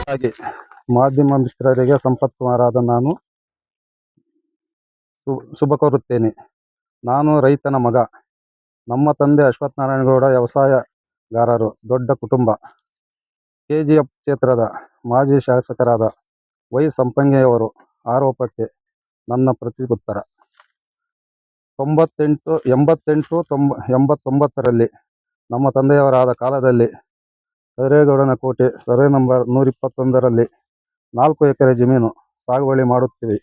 ಹಾಗೆ ಮಾಧ್ಯಮ ಮಿತ್ರರಿಗೆ ಸಂಪತ್ ಕುಮಾರಾದ ನಾನು ಶುಭ ಕೋರುತ್ತೇನೆ. ನಾನು ರೈತನ ಮಗ. ನಮ್ಮ ತಂದೆ ಅಶ್ವಥ್ ನಾರಾಯಣಗೌಡ ವ್ಯವಸಾಯಗಾರರು. ದೊಡ್ಡ ಕುಟುಂಬ. ಕೆಜಿಎಫ್ ಕ್ಷೇತ್ರದ ಮಾಜಿ ಶಾಸಕರಾದ ವೈ ಸಂಪಂಗಿಯವರು ಆರೋಪಕ್ಕೆ ನನ್ನ ಪ್ರತ್ಯುತ್ತರ. 88-89ರಲ್ಲಿ ನಮ್ಮ ತಂದೆಯವರಾದ ಕಾಲದಲ್ಲಿ ಕೈರೇಗೌಡನ ಕೋಟೆ ಸರ್ವೆ ನಂಬರ್ 121ರಲ್ಲಿ 4 ಎಕರೆ ಜಮೀನು ಸಾಗುವಳಿ ಮಾಡುತ್ತೀವಿ.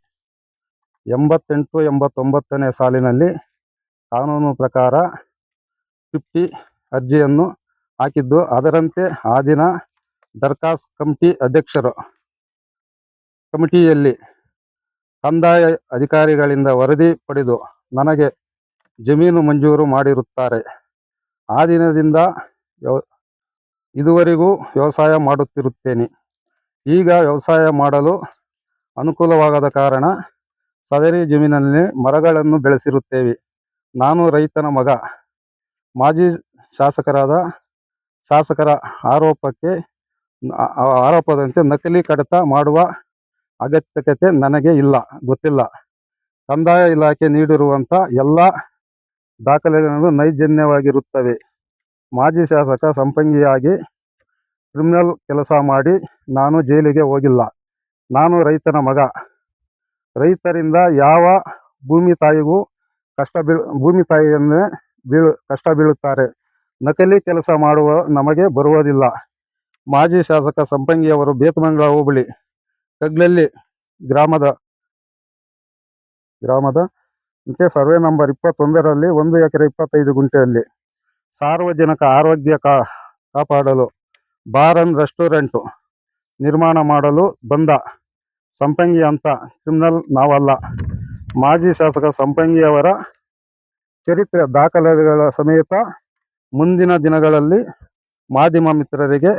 88-89ನೇ ಸಾಲಿನಲ್ಲಿ ಕಾನೂನು ಪ್ರಕಾರ 50 ಅರ್ಜಿಯನ್ನು ಹಾಕಿದ್ದು. ಅದರಂತೆ ಆ ದಿನ ದರ್ಖಾಸ್ ಕಮಿಟಿಯಲ್ಲಿ ಕಂದಾಯ ಅಧಿಕಾರಿಗಳಿಂದ ವರದಿ ಪಡೆದು ನನಗೆ ಜಮೀನು ಮಂಜೂರು ಮಾಡಿರುತ್ತಾರೆ. ಆ ದಿನದಿಂದ ಇದುವರೆಗೂ ವ್ಯವಸಾಯ ಮಾಡುತ್ತಿರುತ್ತೇನೆ. ಈಗ ವ್ಯವಸಾಯ ಮಾಡಲು ಅನುಕೂಲವಾಗದ ಕಾರಣ ಸದರಿ ಜಮೀನಿನಲ್ಲಿ ಮರಗಳನ್ನು ಬೆಳೆಸಿರುತ್ತೇವೆ. ನಾನು ರೈತನ ಮಗ. ಮಾಜಿ ಶಾಸಕರ ಆರೋಪದಂತೆ ನಕಲಿ ಕಡತ ಮಾಡುವ ಅಗತ್ಯತೆ ನನಗೆ ಗೊತ್ತಿಲ್ಲ. ಕಂದಾಯ ಇಲಾಖೆ ನೀಡಿರುವಂಥ ಎಲ್ಲ ದಾಖಲೆಗಳು ನೈಜವಾಗಿರುತ್ತವೆ. ಮಾಜಿ ಶಾಸಕ ಸಂಪಂಗಿಯಾಗಿ ಕ್ರಿಮಿನಲ್ ಕೆಲಸ ಮಾಡಿ ನಾನು ಜೈಲಿಗೆ ಹೋಗಿಲ್ಲ. ನಾನು ರೈತನ ಮಗ. ರೈತರಿಂದ ಯಾವ ಭೂಮಿ ತಾಯಿಯನ್ನೇ ಕಷ್ಟ ಬೀಳುತ್ತಾರೆ. ನಕಲಿ ಕೆಲಸ ಮಾಡುವ ನಮಗೆ ಬರುವುದಿಲ್ಲ. ಮಾಜಿ ಶಾಸಕ ಸಂಪಂಗಿಯವರು ಬೇತಮಂಗಲ ಹೋಬಳಿ ಕಗ್ಲಲ್ಲಿ ಗ್ರಾಮದ ಸರ್ವೆ ನಂಬರ್ 21ರಲ್ಲಿ 1 ಎಕರೆ 25 ಗುಂಟೆಯಲ್ಲಿ ಸಾರ್ವಜನಿಕ ಆರೋಗ್ಯ ಕಾಪಾಡಲು ಬಾರ್ ಅಂಡ್ ರೆಸ್ಟೋರೆಂಟ್ ನಿರ್ಮಾಣ ಮಾಡಲು ಬಂದ ಸಂಪಂಗಿ ಅಂತ ಕ್ರಿಮಿನಲ್ ನಾವಲ್ಲ. ಮಾಜಿ ಶಾಸಕ ಸಂಪಂಗಿಯವರ ಚರಿತ್ರೆ ದಾಖಲೆಗಳ ಸಮೇತ ಮುಂದಿನ ದಿನಗಳಲ್ಲಿ ಮಾಧ್ಯಮ ಮಿತ್ರರಿಗೆ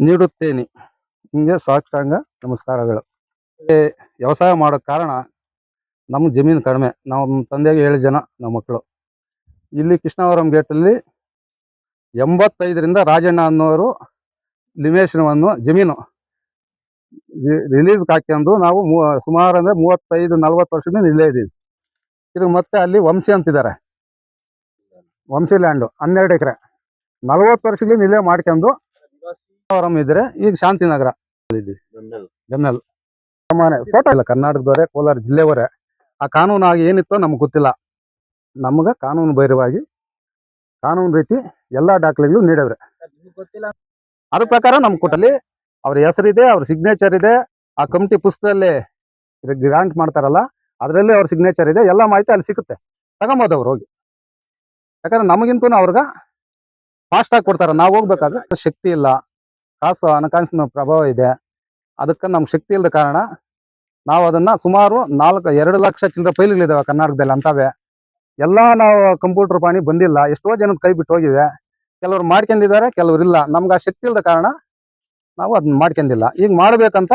ನೀಡುತ್ತೇನೆ. ಹಿಂಗೆ ಸಾಷ್ಟಾಂಗ ನಮಸ್ಕಾರಗಳು. ವ್ಯವಸಾಯ ಮಾಡೋಕ್ಕೆ ಕಾರಣ ನಮ್ಮ ಜಮೀನು ಕಡಿಮೆ. ನಮ್ಮ ತಂದೆಗೆ 7 ಜನ ನಮ್ಮ ಮಕ್ಕಳು. ಇಲ್ಲಿ ಕೃಷ್ಣವರಂ ಗೇಟಲ್ಲಿ 85ರಿಂದ ರಾಜಣ್ಣ ಅನ್ನೋರು ಲಿಮೇಶನವನ್ನು ಜಮೀನು ರಿಲೀಸ್ಗೆ ಹಾಕ್ಯಂಡು ನಾವು ಸುಮಾರು ಅಂದರೆ 35-40 ವರ್ಷದಿಂದ ಇಲ್ಲೇ ಇದ್ದೀವಿ. ಇದು ಮತ್ತೆ ಅಲ್ಲಿ ವಂಶಿ ಅಂತಿದ್ದಾರೆ, ವಂಶಿ ಲ್ಯಾಂಡು 12 ಎಕರೆ 40 ವರ್ಷದಿಂದ ಇಲ್ಲೇ ಮಾಡ್ಕೊಂಡು ಕೃಷ್ಣವರಂ ಇದ್ರೆ ಈಗ ಶಾಂತಿನಗರ ಇದ್ದೀವಿ. ಬೆನ್ನಲ್ ಮನೆ ಫೋಟೋ ಇಲ್ಲ. ಕರ್ನಾಟಕದವರೇ, ಕೋಲಾರ ಜಿಲ್ಲೆಯವರೇ. ಆ ಕಾನೂನು ಆಗಿ ಏನಿತ್ತೋ ನಮ್ಗೆ ಗೊತ್ತಿಲ್ಲ. ನಮ್ಗೆ ಕಾನೂನು ಬೈರವಾಗಿ ಕಾನೂನು ರೀತಿ ಎಲ್ಲ ದಾಖಲೆಗಳು ನೀಡವ್ರೆ. ಅದ್ರ ಪ್ರಕಾರ ನಮ್ಮ ಕೊಟ್ಟಲ್ಲಿ ಅವ್ರ ಹೆಸರಿದೆ, ಅವ್ರ ಸಿಗ್ನೇಚರ್ ಇದೆ. ಆ ಕಮಿಟಿ ಪುಸ್ತಕದಲ್ಲಿ ಗ್ರಾಂಟ್ ಮಾಡ್ತಾರಲ್ಲ ಅದರಲ್ಲಿ ಅವ್ರ ಸಿಗ್ನೇಚರ್ ಇದೆ. ಎಲ್ಲ ಮಾಹಿತಿ ಅಲ್ಲಿ ಸಿಗುತ್ತೆ, ತಗೊಂಬೋದು ಅವ್ರು ಹೋಗಿ. ಯಾಕಂದ್ರೆ ನಮಗಿಂತೂ ಅವ್ರಿಗೆ ಫಾಸ್ಟಾಗಿ ಕೊಡ್ತಾರೆ. ನಾವು ಹೋಗ್ಬೇಕಾದ್ರೆ ಶಕ್ತಿ ಇಲ್ಲ, ಕಾಸು ಹಣಕಾಸಿನ ಪ್ರಭಾವ ಇದೆ. ಅದಕ್ಕೆ ನಮ್ಗೆ ಶಕ್ತಿ ಇಲ್ಲದ ಕಾರಣ ನಾವು ಅದನ್ನು ಸುಮಾರು 2 ಲಕ್ಷ ಚಿಲ್ಲರೆ ಫೈಲ್ಗಳಿದ್ದಾವೆ ಕರ್ನಾಟಕದಲ್ಲಿ. ಅಂಥವೇ ಎಲ್ಲ ನಾವು ಕಂಪ್ಯೂಟರ್ ಪಾಣಿ ಬಂದಿಲ್ಲ. ಎಷ್ಟೋ ಜನದ ಕೈ ಬಿಟ್ಟು ಹೋಗಿವೆ. ಕೆಲವ್ರು ಮಾಡ್ಕೊಂಡಿದ್ದಾರೆ, ಕೆಲವ್ರು ಇಲ್ಲ. ನಮ್ಗೆ ಆ ಶಕ್ತಿ ಇಲ್ಲದ ಕಾರಣ ನಾವು ಅದನ್ನ ಮಾಡ್ಕೊಂಡಿಲ್ಲ. ಈಗ ಮಾಡಬೇಕಂತ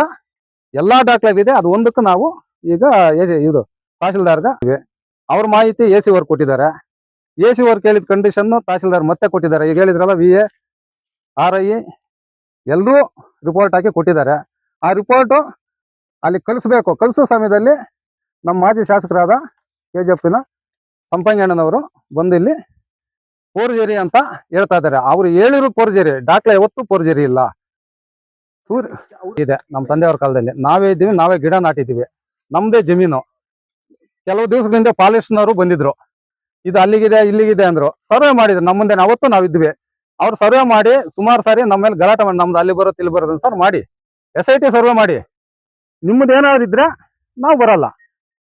ಎಲ್ಲ ದಾಖಲೆಗಿದೆ. ಅದು ಒಂದಕ್ಕೆ ನಾವು ಈಗ ಇದು ತಹಸೀಲ್ದಾರ್ಗೆ ಅವ್ರ ಮಾಹಿತಿ AC ವರ್ಕ್ ಕೊಟ್ಟಿದ್ದಾರೆ. AC ವರ್ಕ್ ಹೇಳಿದ ಕಂಡೀಷನ್ನು ತಹಸೀಲ್ದಾರ್ ಮತ್ತೆ ಕೊಟ್ಟಿದ್ದಾರೆ. ಈಗ ಹೇಳಿದ್ರಲ್ಲ VA RI ಎಲ್ಲರೂ ರಿಪೋರ್ಟ್ ಹಾಕಿ ಕೊಟ್ಟಿದ್ದಾರೆ. ಆ ರಿಪೋರ್ಟು ಅಲ್ಲಿ ಕಳಿಸ್ಬೇಕು. ಕಳಿಸೋ ಸಮಯದಲ್ಲಿ ನಮ್ಮ ಮಾಜಿ ಶಾಸಕರಾದ KGFನ ಸಂಪಂಗಣ್ಣನವರು ಬಂದು ಇಲ್ಲಿ ಫೋರ್ಜರಿ ಅಂತ ಹೇಳ್ತಾ ಇದ್ದಾರೆ. ಅವ್ರು ಹೇಳಿರೋ ಫೋರ್ಜರಿ, ದಾಖಲೆ ಯಾವತ್ತೂ ಫೋರ್ಜರಿ ಇಲ್ಲ. ಇದೆ ನಮ್ಮ ತಂದೆಯವ್ರ ಕಾಲದಲ್ಲಿ. ನಾವೇ ಇದ್ದೀವಿ, ನಾವೇ ಗಿಡ ನಾಟಿದ್ದೀವಿ, ನಮ್ಮದೇ ಜಮೀನು. ಕೆಲವು ದಿವಸಗಳಿಂದ ಪಾಲಿಸ್ನವರು ಬಂದಿದ್ರು, ಇದು ಅಲ್ಲಿಗಿದೆ ಇಲ್ಲಿಗಿದೆ ಅಂದರು. ಸರ್ವೆ ಮಾಡಿದ್ರು ನಮ್ಮ ಮುಂದೆ. ಅವತ್ತು ನಾವಿದ್ವಿ. ಅವ್ರು ಸರ್ವೆ ಮಾಡಿ ಸುಮಾರು ಸಾರಿ ನಮ್ಮ ಮೇಲೆ ಗಲಾಟೆ ಮಾಡಿ, ನಮ್ದು ಅಲ್ಲಿ ಬರುತ್ತೆ ಇಲ್ಲಿ ಬರೋದು ಸರ್ ಮಾಡಿ, SIT ಸರ್ವೆ ಮಾಡಿ, ನಿಮ್ಮದು ಏನಾದ್ರು ಇದ್ರೆ ನಾವು ಬರಲ್ಲ,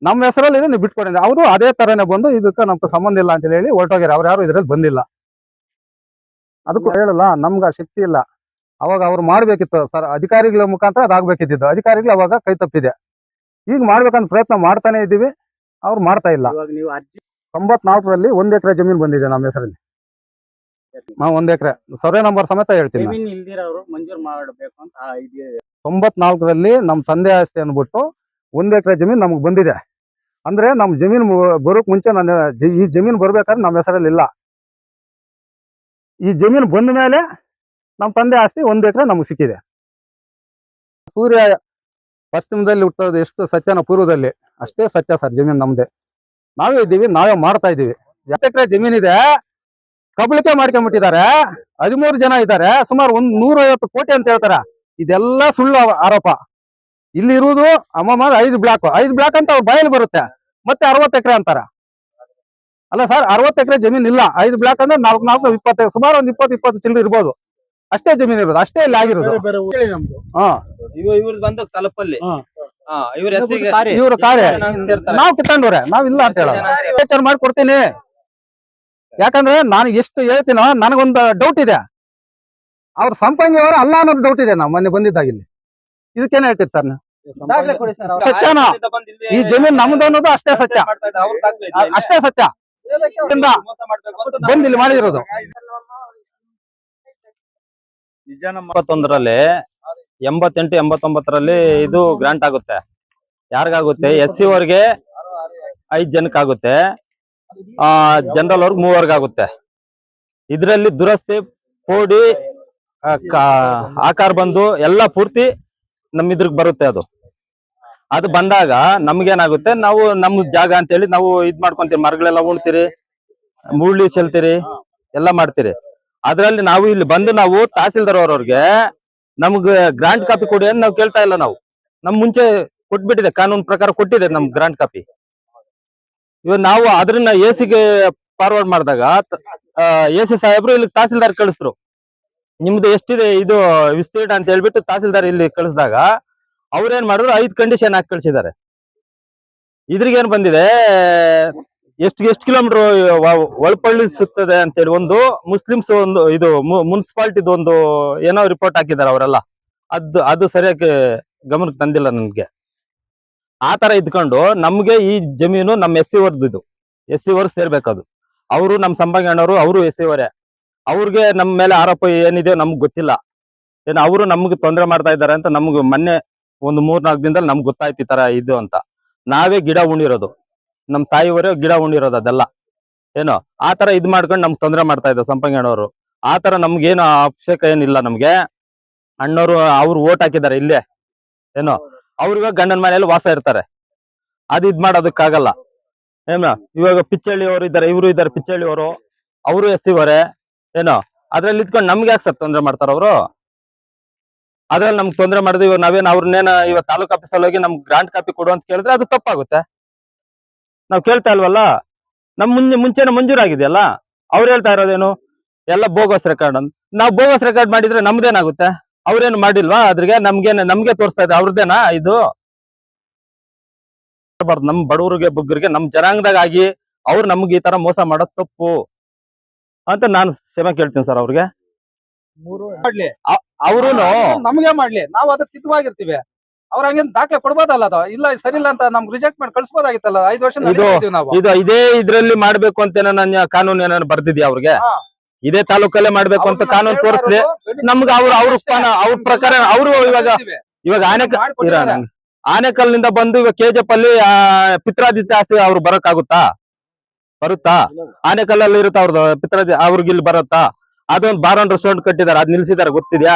ನಮ್ಮ ಹೆಸರಲ್ಲಿ ಇದೆ, ನೀವು ಬಿಟ್ಕೊಡಿ. ಅವರು ಅದೇ ಥರನೇ ಬಂದು ಇದಕ್ಕೆ ನಮ್ಗೆ ಸಂಬಂಧ ಇಲ್ಲ ಅಂತ ಹೇಳಿ ಹೊರಟೋಗ್ಯಾರ. ಅವ್ರು ಯಾರು ಇದ್ರಲ್ಲಿ ಬಂದಿಲ್ಲ. ಅದಕ್ಕೂ ಹೇಳಲ್ಲ, ನಮ್ಗೆ ಆ ಶಕ್ತಿ ಇಲ್ಲ. ಅವಾಗ ಅವ್ರು ಮಾಡಬೇಕಿತ್ತು ಸರ್, ಅಧಿಕಾರಿಗಳ ಮುಖಾಂತರ ಅದಾಗಬೇಕಿದ್ದು. ಅಧಿಕಾರಿಗಳು ಅವಾಗ ಕೈ ತಪ್ಪಿದೆ. ಈಗ ಮಾಡ್ಬೇಕಂತ ಪ್ರಯತ್ನ ಮಾಡ್ತಾನೆ ಇದ್ದೀವಿ, ಅವ್ರು ಮಾಡ್ತಾ ಇಲ್ಲ. 94ರಲ್ಲಿ 1 ಎಕರೆ ಜಮೀನು ಬಂದಿದೆ ನಮ್ಮ ಹೆಸರಲ್ಲಿ. 1 ಎಕರೆ ಸರ್ವೆ ನಂಬರ್ ಸಮೇತ ಹೇಳ್ತೀನಿ. 94ರಲ್ಲಿ ನಮ್ಮ ತಂದೆ ಆಸ್ತಿ ಅಂದ್ಬಿಟ್ಟು 1 ಎಕರೆ ಜಮೀನು ನಮ್ಗೆ ಬಂದಿದೆ. ಅಂದ್ರೆ ನಮ್ಮ ಜಮೀನು ಬರೋಕ್ ಮುಂಚೆ ಈ ಜಮೀನು ಬರ್ಬೇಕಾದ್ರೆ ನಮ್ಮ ಹೆಸರಲ್ಲಿ ಇಲ್ಲ. ಈ ಜಮೀನು ಬಂದ ಮೇಲೆ ನಮ್ಮ ತಂದೆ ಆಸ್ತಿ 1 ಎಕರೆ ನಮ್ಗೆ ಸಿಕ್ಕಿದೆ. ಸೂರ್ಯ ಪಶ್ಚಿಮದಲ್ಲಿ ಹುಟ್ಟೋದು ಎಷ್ಟು ಸತ್ಯನ ಪೂರ್ವದಲ್ಲಿ ಅಷ್ಟೇ ಸತ್ಯ ಸರ್. ಜಮೀನು ನಮ್ದೆ, ನಾವೇ ಇದ್ದೀವಿ, ನಾವೇ ಮಾಡ್ತಾ ಇದೀವಿ. 2 ಎಕರೆ ಜಮೀನಿದೆ, ಕಬಳಿಕೆ ಮಾಡ್ಕೊಂಡ್ಬಿಟ್ಟಿದ್ದಾರೆ. 13 ಜನ ಇದ್ದಾರೆ, ಸುಮಾರು 150 ಕೋಟಿ ಅಂತ ಹೇಳ್ತಾರೆ. ಇದೆಲ್ಲ ಸುಳ್ಳು ಆರೋಪ. ಇಲ್ಲಿ ಇರುವುದು ಅಮ್ಮಮ್ಮ 5 ಬ್ಲಾಕ್ ಅಂತ ಅವ್ರ ಬಾಯಲ್ಲಿ ಬರುತ್ತೆ. ಮತ್ತೆ 60 ಎಕರೆ ಅಂತಾರ. ಅಲ್ಲ ಸರ್, 60 ಎಕರೆ ಜಮೀನ್ ಇಲ್ಲ. 5 ಬ್ಲಾಕ್ ಅಂದ್ರೆ 4 20, ಸುಮಾರು ಒಂದು 20 ಚಿಲ್ಲರೆ ಇರ್ಬೋದು. ಅಷ್ಟೇ ಜಮೀನ್ ಇರೋದು, ಅಷ್ಟೇ ಇಲ್ಲಿ ಆಗಿರೋದು. ಹಾ, ಇವ್ರದ್ದು ಬಂದು ತಲುಪಲ್ಲಿ ಇವ್ರ ಕಾರ್ಯ ನಾವ್ ಕಿತ್ತಂಡವ್ರೆ, ನಾವ್ ಇಲ್ಲ ಅಂತ ಹೇಳೋದು. ವಿಚಾರ ಮಾಡ್ಕೊಡ್ತೀನಿ. ಯಾಕಂದ್ರೆ ನಾನು ಎಷ್ಟು ಹೇಳ್ತೀನೋ ನನಗೊಂದು ಡೌಟ್ ಇದೆ. ಅವ್ರ ಸಂಪಂಗಿ ಅವರು ಅಲ್ಲ ಅನ್ನೋದು ಡೌಟ್ ಇದೆ. ನಾವು ಮೊನ್ನೆ ಬಂದಿದ್ದಾಗ ಇಲ್ಲಿ ಇದಕ್ಕೇನ್ ಹೇಳ್ತೀರಿ ಸರ್ ನೀವು? ಸತ್ಯನ ಈ ಜಮೀನ್ ನಮ್ದು ಅನ್ನೋದು ಅಷ್ಟೇ ಸತ್ಯ, ಅಷ್ಟೇ ಸತ್ಯ. ಬಂದು ಇಲ್ಲಿ ಮಾಡಿರೋದು 21ರಲ್ಲಿ 88 89ರಲ್ಲಿ ಇದು ಗ್ರಾಂಟ್ ಆಗುತ್ತೆ. ಯಾರಿಗಾಗುತ್ತೆ? SC ಅವ್ರಿಗೆ 5 ಜನಕ್ಕೆ ಆಗುತ್ತೆ, ಜನರಲ್ ಅವ್ರಿಗೆ 3 ಆಗುತ್ತೆ. ಇದ್ರಲ್ಲಿ ದುರಸ್ತಿ ಪೋಡಿ ಆಕಾರ ಬಂದು ಎಲ್ಲ ಪೂರ್ತಿ ನಮ್ಮಿದ್ರಿಗೆ ಬರುತ್ತೆ. ಅದು ಬಂದಾಗ ನಮ್ಗೇನಾಗುತ್ತೆ, ನಾವು ನಮ್ ಜಾಗ ಅಂತ ಹೇಳಿ ನಾವು ಇದ್ ಮಾಡ್ಕೊಂತೀವಿ, ಮರಗಳೆಲ್ಲ ಉಣ್ತೀರಿ, ಮುಳ್ಳಿ ಚೆಲ್ತೀರಿ, ಎಲ್ಲ ಮಾಡ್ತೀರಿ. ಅದ್ರಲ್ಲಿ ನಾವು ಇಲ್ಲಿ ಬಂದು ನಾವು ತಹಸೀಲ್ದಾರ್ ಅವ್ರವ್ರಿಗೆ ನಮ್ಗೆ ಗ್ರಾಂಟ್ ಕಾಪಿ ಕೊಡಿ ಅಂತ ನಾವು ಕೇಳ್ತಾ ಇಲ್ಲ. ನಾವು ನಮ್ ಮುಂಚೆ ಕೊಟ್ಬಿಟ್ಟಿದೆ, ಕಾನೂನು ಪ್ರಕಾರ ಕೊಟ್ಟಿದೆ ನಮ್ ಗ್ರಾಂಟ್ ಕಾಪಿ. ಇವಾಗ ನಾವು ಅದನ್ನ ಎಸಿಗೆ ಫಾರ್ವರ್ಡ್ ಮಾಡಿದಾಗ AC ಸಾಹೇಬ್ರು ಇಲ್ಲಿ ತಹಸೀಲ್ದಾರ್ ಕಳಿಸ್ರು. ನಿಮ್ದು ಎಷ್ಟಿದೆ ಇದು ವಿಸ್ತೀರ್ಣ ಅಂತ ಹೇಳ್ಬಿಟ್ಟು ತಹಸೀಲ್ದಾರ್ ಇಲ್ಲಿ ಕಳಿಸಿದಾಗ ಅವ್ರೇನ್ ಮಾಡಿದ್ರು 5 ಕಂಡೀಷನ್ ಹಾಕಿ ಕಳಿಸಿದ್ದಾರೆ. ಇದ್ರಿಗೇನ್ ಬಂದಿದೆ, ಎಷ್ಟು ಕಿಲೋಮೀಟರ್ ಒಳಪಳ್ಳಿ ಸಿಗ್ತದೆ ಅಂತೇಳಿ ಒಂದು ಮುಸ್ಲಿಮ್ಸ್ ಒಂದು ಇದು ಮುನ್ಸಿಪಾಲಿಟಿದು ಒಂದು ಏನೋ ರಿಪೋರ್ಟ್ ಹಾಕಿದ್ದಾರೆ ಅವರೆಲ್ಲ. ಅದು ಸರಿಯಾಗಿ ಗಮನಕ್ಕೆ ತಂದಿಲ್ಲ ನನ್ಗೆ. ಆ ತರ ಇದ್ಕೊಂಡು ನಮ್ಗೆ ಈ ಜಮೀನು ನಮ್ಮ SC ವರ್ದು, ಇದು SC ವರ್ಗ್ ಸೇರ್ಬೇಕದು. ಅವರು ನಮ್ಮ ಸಂಭಾಗಿ ಅಣ್ಣವರು, ಅವರು SC ವರೇ. ಅವ್ರಿಗೆ ನಮ್ಮ ಮೇಲೆ ಆರೋಪ ಏನಿದೆ ನಮ್ಗೆ ಗೊತ್ತಿಲ್ಲ. ಏನು ಅವರು ನಮ್ಗೆ ತೊಂದರೆ ಮಾಡ್ತಾ ಇದ್ದಾರೆ ಅಂತ ನಮ್ಗೆ ಮೊನ್ನೆ ಒಂದು 3-4 ದಿನದಲ್ಲಿ ನಮ್ಗೆ ಗೊತ್ತಾಯ್ತು ಈ ತರ ಇದು ಅಂತ. ನಾವೇ ಗಿಡ ಉಣಿರೋದು, ನಮ್ ತಾಯಿಯವರೇ ಗಿಡ ಉಣಿರೋದು ಅದೆಲ್ಲ. ಏನೋ ಆ ತರ ಇದ್ ಮಾಡ್ಕೊಂಡು ನಮ್ಗೆ ತೊಂದರೆ ಮಾಡ್ತಾ ಇದ್ದ ಸಂಪಂಗಿ ಅಣ್ಣವರು. ಆ ತರ ನಮ್ಗೇನು ಅವಶ್ಯಕ ಏನಿಲ್ಲ ನಮ್ಗೆ. ಅಣ್ಣವರು ಅವ್ರು ಓಟ್ ಹಾಕಿದ್ದಾರೆ ಇಲ್ಲೇ, ಏನೋ ಅವ್ರಿಗ ಗಂಡನ ಮನೆಯಲ್ಲಿ ವಾಸ ಇರ್ತಾರೆ. ಅದು ಇದ್ ಮಾಡೋದಕ್ಕಾಗಲ್ಲ. ಏನೋ ಇವಾಗ ಪಿಚ್ಚಳ್ಳಿ ಅವರು ಇದ್ದಾರೆ, ಇವರು ಇದ್ದಾರೆ ಪಿಚ್ಚಳ್ಳಿ ಅವರು, ಅವರು SC ವರೇ. ಏನೋ ಅದ್ರಲ್ಲಿ ಇದ್ಕೊಂಡು ನಮ್ಗೆ ಯಾಕೆ ಸರ್ ತೊಂದರೆ ಮಾಡ್ತಾರ ಅವರು? ಅದ್ರಲ್ಲಿ ನಮ್ಗೆ ತೊಂದರೆ ಮಾಡಿದ್ವಿ. ಇವಾಗ ನಾವೇನು ಅವ್ರನ್ನೇನ ಇವಾಗ ತಾಲೂಕ್ ಆಫೀಸಲ್ಲಿ ಹೋಗಿ ನಮ್ಗೆ ಗ್ರಾಂಟ್ ಕಾಪಿ ಕೊಡು ಅಂತ ಕೇಳಿದ್ರೆ ಅದು ತಪ್ಪಾಗುತ್ತೆ. ನಾವ್ ಕೇಳ್ತಾ ಇಲ್ವಲ್ಲ, ನಮ್ ಮುಂಚೆನೆ ಮಂಜೂರಾಗಿದೆಯಲ್ಲ. ಅವ್ರು ಹೇಳ್ತಾ ಇರೋದೇನು ಎಲ್ಲ ಬೋಗಸ್ ರೆಕಾರ್ಡ್ ಅಂತ. ನಾವು ಬೋಗಸ್ ರೆಕಾರ್ಡ್ ಮಾಡಿದ್ರೆ ನಮ್ದೇನಾಗುತ್ತೆ? ಅವ್ರೇನು ಮಾಡಿಲ್ವಾ? ಅದ್ರಿಗೆ ನಮ್ಗೆ ತೋರಿಸ್ತಾ ಇದೆ ಅವ್ರದ್ದೇನಾ ಇದು? ನಮ್ ಬಡವರಿಗೆ ಬುಗ್ಗರಿಗೆ ನಮ್ ಜನಾಂಗದಾಗ ಆಗಿ ಅವ್ರು ನಮ್ಗೆ ಈ ತರ ಮೋಸ ಮಾಡೋದ್ ತಪ್ಪು ಅಂತ ನಾನು ಕ್ಷಮೆ ಕೇಳ್ತೀನಿ ಸರ್ ಅವ್ರಿಗೆ. ಅವರು ನಮ್ಗೆ ಮಾಡ್ಲಿ, ನಾವು ಅದಕ್ಕೆ ಸಿದ್ಧವಾಗಿರ್ತೀವಿ. ಅವ್ರ ಹಂಗೇನ್ ದಾಖಲೆ ಕೊಡ್ಬೋದಲ್ಲ, ಅದು ಇಲ್ಲ ಸರಿ ಇಲ್ಲ ಅಂತ ನಮ್ಗೆ ರಿಜೆಕ್ಟ್ ಮಾಡಿ ಕಳ್ಸ್ಬೋದಾಗಿತ್ತಲ್ಲ. 5 ವರ್ಷ ಇದು ಇದೇ ಇದ್ರಲ್ಲಿ ಮಾಡ್ಬೇಕು ಅಂತ ನನ್ನ ಕಾನೂನು ಏನಾದ್ರು ಬರ್ದಿದ್ಯಾ ಅವ್ರಿಗೆ? ಇದೇ ತಾಲೂಕಲ್ಲೇ ಮಾಡ್ಬೇಕು ಅಂತ ಕಾನೂನು ತೋರಿಸ್ಲಿ ನಮ್ಗೆ. ಅವ್ರ ಪ್ರಕಾರ ಅವರು ಇವಾಗ ಆನೆಕಲ್ನಿಂದ ಬಂದು ಇವಾಗ KGF ಅಲ್ಲಿ ಪಿತ್ರಾದಿತ್ಯ ಆಸ್ತಿ ಅವ್ರು ಬರಕ್ಕಾಗುತ್ತಾ? ಆನೆಕಲ್ಲಲ್ಲಿ ಇರುತ್ತೆ ಅವ್ರದ್ದು ಪಿತ್ರಾದಿ, ಅವ್ರಿಗೆ ಇಲ್ಲಿ ಬರುತ್ತಾ? ಅದೊಂದು ಬಾರ್ ಅಂಡ್ ರೆಸ್ಟೋರೆಂಟ್ ಕಟ್ಟಿದ್ದಾರೆ, ಅದ್ ನಿಲ್ಸಿದಾರೆ ಗೊತ್ತಿದ್ಯಾ?